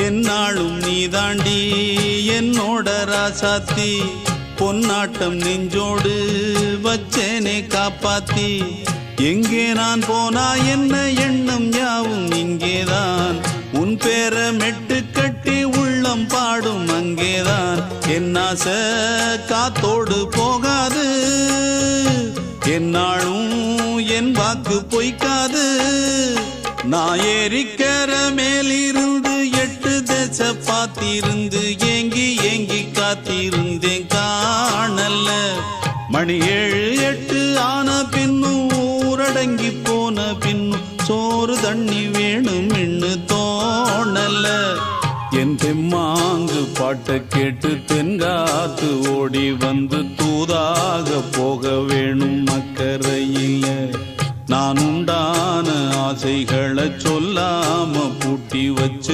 என்னாலும் நீதாண்டி என்னோட ராசாத்தி பொன்னாட்டம் நெஞ்சோடு வச்சேனே காப்பாத்தி எங்கே நான் போனா என்ன எண்ணம் யாவும் இங்கேதான் உன் பேர மெட்டு கட்டி உள்ளம் பாடும் அங்கேதான் என் ஆசை காத்தோடு போகாது என்னாலும் என் வாக்கு பொய்க்காது நான் ஏறிக்கிற மேலிருந்து 8 தேச பார்த்திருந்து ஏங்கி ஏங்கி காத்திருந்தேன் காணல மணி 7 8 ஆன பின்னும் ஊரடங்கி போன பின்னும் சோறு தண்ணி வேணும் இன்னு தோணல என் தெம்மாங்கு பாட்டை கேட்டு தென்காத்து ஓடி வந்து தூதாக போக வேணும் அக்கறையில நான் உண்டான ஆசைகளை சொல்லாம பூட்டி வச்சு